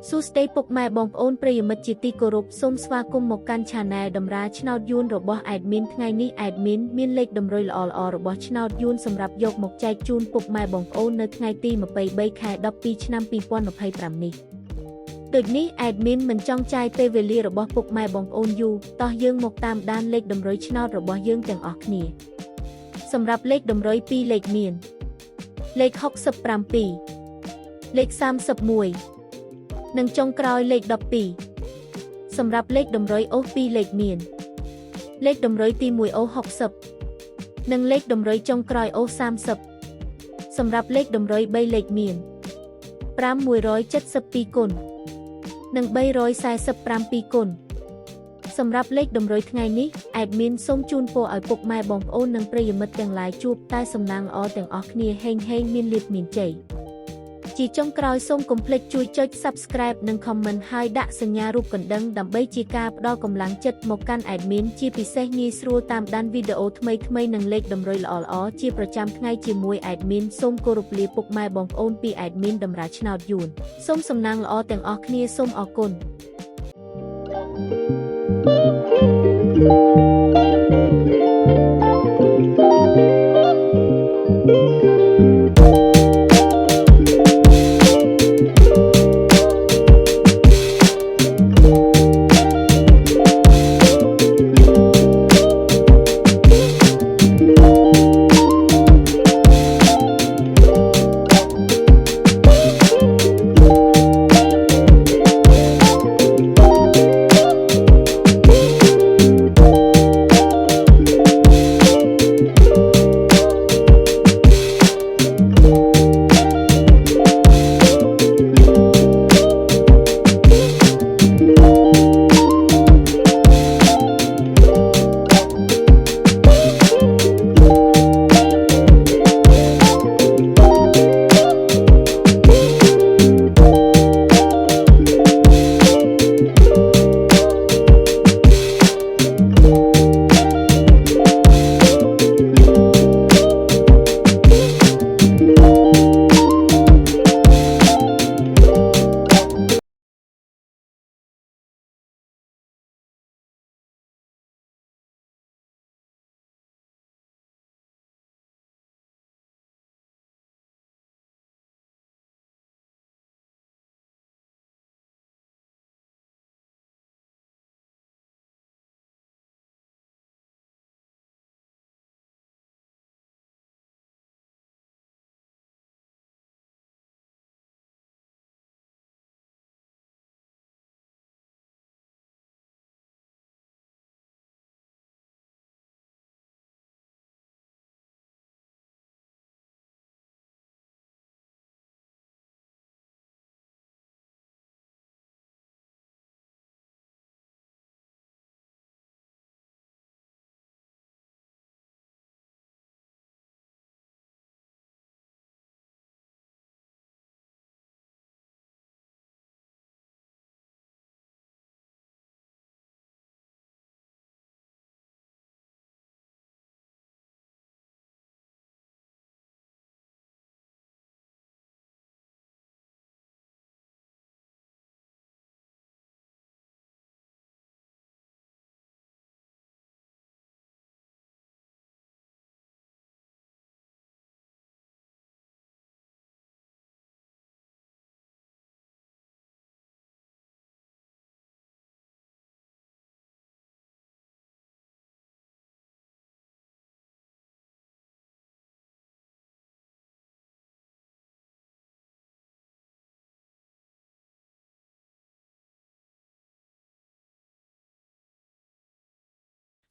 សួស្តីពុកម៉ែបងប្អូនប្រិយមិត្តជាទីគោរពសូមស្វាគមន៍មកកាន់ Channel តម្រាឆ្នោតយួនរបស់ Admin ថ្ងៃនេះ Admin មានលេខតម្រុយល្អៗរបស់ឆ្នោតយួនសម្រាប់យកមកចែកជូនពុកម៉ែបងប្អូននៅថ្ងៃទី23ខែ12ឆ្នាំ2025នេះដូចនេះ Admin មិនចង់ចាយពេលវេលារបស់ពុកម៉ែបងប្អូនយូរតោះយើងមកតាមដានលេខតម្រុយឆ្នោតរបស់យើងទាំងអស់គ្នាសម្រាប់លេខតម្រុយ2លេខមានលេខ67លេខ31និងចុងក្រោយលេខ12សម្រាប់លេខតម្រុយអូស2លេខមានលេខតម្រុយទី1អូស60និងលេខតម្រុយចុងក្រោយអូស30សម្រាប់លេខតម្រុយ3លេខមាន5172គុណនិង345គុណសម្រាប់លេខតម្រុយថ្ងៃនេះ Admin សូមជូនពរឲ្យពុកម៉ែបងប្អូននិងប្រិយមិត្តទាំងឡាយជួបតែសំណាងល្អទាំងអស់គ្នាហេងមានលាភមានជ័យជាចុងក្រោយសូមកុំភ្លេចជួយចុច Subscribe និង Comment ហើយដាក់សញ្ញារូបកណ្ដឹងដើម្បីជាការផ្ដល់កម្លាំងចិត្តមកកាន់ Admin ជាពិសេសងាយស្រួលតាមដានវីដេអូថ្មីៗនិងលេខតម្រុយល្អៗជាប្រចាំថ្ងៃជាមួយ Admin សូមគោរពលាពុកម៉ែបងប្អូនពី Admin តម្រាឆ្នោតយួនសូមសំណាងល្អទាំងអស់គ្នាសូមអរគុណ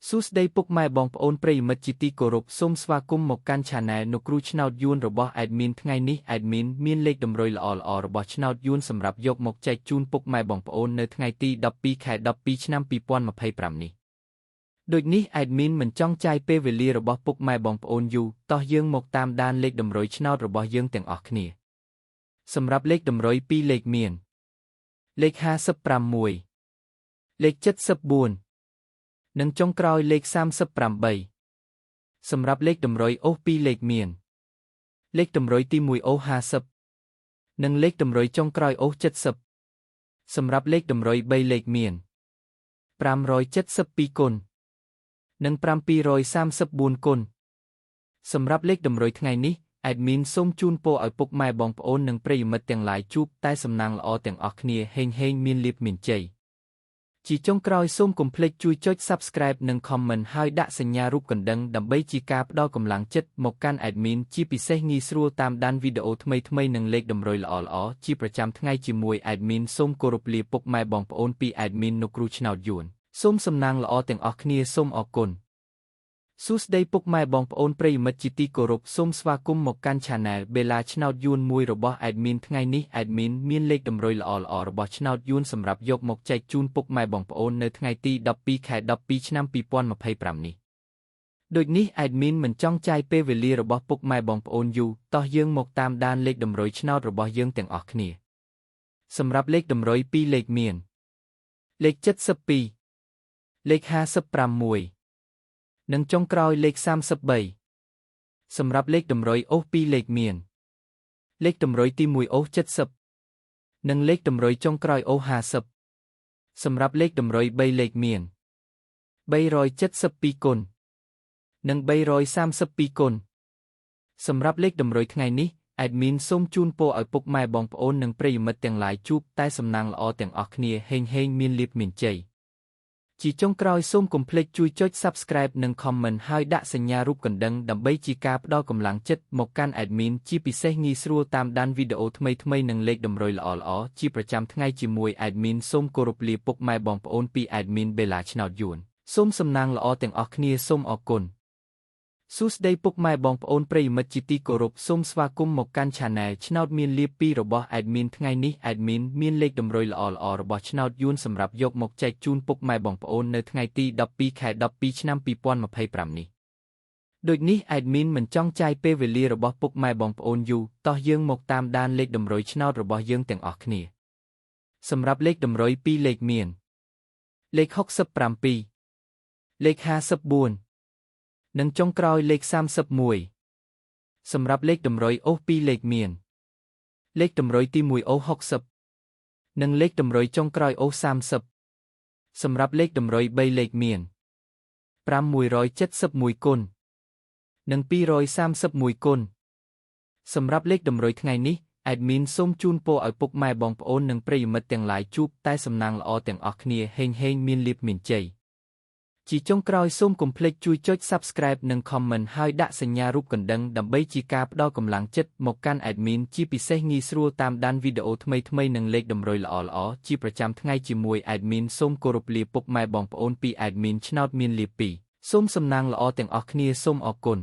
សួស្តីពុកម៉ែបងប្អូនប្រិយមិត្តជាទីគោរពសូមស្វាគមន៍មកកាន់ Channel លោកគ្រូឆ្នោតយួនរបស់ Admin ថ្ងៃនេះ Admin មានលេខតម្រុយល្អៗរបស់ឆ្នោតយួនសម្រាប់យកមកចែកជូនពុកម៉ែបងប្អូននៅថ្ងៃទី12ខែ12ឆ្នាំ2025នេះដូចនេះ Admin មិនចង់ចាយពេលវេលារបស់ពុកម៉ែបងប្អូនយូរតោះយើងមកតាមដានលេខតម្រុយឆ្នោតរបស់យើងទាំងអស់គ្នាសម្រាប់លេខតម្រុយ2លេខមានលេខ56លេខ74និងចុងក្រោយលេខ38សម្រាប់លេខតម្រុយអូស2លេខមានលេខតម្រុយទី1អូស50និងលេខតម្រុយចុងក្រោយអូស70 សម្រាប់លេខតម្រុយ3លេខមាន572គុណនិង734គុណសម្រាប់លេខតម្រុយថ្ងៃនេះ Admin សូមជូនពរឲ្យពុកម៉ែបងប្អូននិងប្រិយមិត្តទាំងឡាយជួបតែសំណាងល្អទាំងអស់គ្នាហេងមានលាភមានជ័យជាចុងក្រោយសូមកុំភ្លេចជួយចុច Subscribe និង Comment ហើយដាក់សញ្ញារូបកណ្ដឹងដើម្បីជាការផ្ដល់កម្លាំងចិត្តមកកាន់ Admin ជាពិសេសងាយស្រួលតាមដានវីដេអូថ្មីៗនិងលេខតម្រុយល្អៗជាប្រចាំថ្ងៃជាមួយ Admin សូមគោរពលាពុកម៉ែបងប្អូនពី Admin លោកគ្រូឆ្នោតយួនសូមសំណាងល្អទាំងអស់គ្នាសូមអរគុណសួស្តីពុកម៉ែបងប្អូនប្រិយមិត្តជាទីគោរពសូមស្វាគមន៍មកកាន់ Channel បេឡាឆ្នោតយួនមួយរបស់ Admin ថ្ងៃនេះ Admin មានលេខតម្រុយល្អៗរបស់ឆ្នោតយួនសម្រាប់យកមកចែកជូនពុកម៉ែបងប្អូននៅថ្ងៃទី12ខែ12ឆ្នាំ2025នេះដូចនេះ Admin មិនចង់ចាយពេលវេលារបស់ពុកម៉ែបងប្អូនយូរតោះយើងមកតាមដានលេខតម្រុយឆ្នោតរបស់យើងទាំងអស់គ្នាសម្រាប់លេខតម្រុយ2លេខមានលេខ72លេខ56និងចុងក្រោយលេខ33សម្រាប់លេខតម្រុយអូស2លេខមានលេខតម្រុយទី1អូស70និងលេខតម្រុយចុងក្រោយអូស50សម្រាប់លេខតម្រុយ3លេខមាន372គុណនិង332គុណសម្រាប់លេខតម្រុយថ្ងៃនេះ Admin សូមជូនពរឲ្យពុកម៉ែបងប្អូននិងប្រិយមិត្តទាំងឡាយជួបតែសំណាងល្អទាំងអស់គ្នាហេងមានលាភមានជ័យជាចុងក្រោយសូមកុំភ្លេចជួយចុច Subscribe និង Comment ហើយដាក់សញ្ញារូបកណ្ដឹងដើម្បីជាការផ្ដល់កម្លាំងចិត្តមកកាន់ Admin ជាពិសេសងាយស្រួលតាមដានវីដេអូថ្មីៗនិងលេខតម្រុយល្អៗជាប្រចាំថ្ងៃជាមួយ Admin សូមគោរពលាពុកម៉ែបងប្អូនពី Admin បេឡាឆ្នោតយួនសូមសំណាងល្អទាំងអស់គ្នាសូមអរគុណសួស្តីពុកម៉ែបងប្អូនប្រិយមិត្តជាទីគោរពសូមស្វាគមន៍មកកាន់ Channel ឆ្នោតមានលាភ2របស់ Admin ថ្ងៃនេះ Admin មានលេខតម្រុយល្អៗរបស់ឆ្នោតយួនសម្រាប់យកមកចែកជូនពុកម៉ែបងប្អូននៅថ្ងៃទី12ខែ12ឆ្នាំ2025នេះដូចនេះ Admin មិនចង់ចាយពេលវេលារបស់ពុកម៉ែបងប្អូនយូរតោះយើងមកតាមដានលេខតម្រុយឆ្នោតរបស់យើងទាំងអស់គ្នាសម្រាប់លេខតម្រុយ2លេខមានលេខ67លេខ54និងចុងក្រោយលេខ31សម្រាប់លេខតម្រុយអូស2លេខមានលេខតម្រុយទី1អូស60និងលេខតម្រុយចុងក្រោយអូស30សម្រាប់លេខតម្រុយ3លេខមាន571គុណនិង231គុណសម្រាប់លេខតម្រុយថ្ងៃនេះ Admin សូមជូនពរឲ្យពុកម៉ែបងប្អូននិងប្រិយមិត្តទាំងឡាយជួបតែសំណាងល្អទាំងអស់គ្នាហេងមានលាភមានជ័យជាចុងក្រោយសូមកុំភ្លេចជួយចុច Subscribe និង Comment ហើយដាក់សញ្ញារូបកណ្ដឹងដើម្បីជាការផ្ដល់កម្លាំងចិត្តមកកាន់ Admin ជាពិសេសងាយស្រួលតាមដានវីដេអូថ្មីៗនិងលេខតម្រុយល្អៗជាប្រចាំថ្ងៃជាមួយ Admin សូមគោរពលាពុកម៉ែបងប្អូនពី Admin ឆ្នោតមានលាភ2សូមសំណាងល្អទាំងអស់គ្នាសូមអរគុណ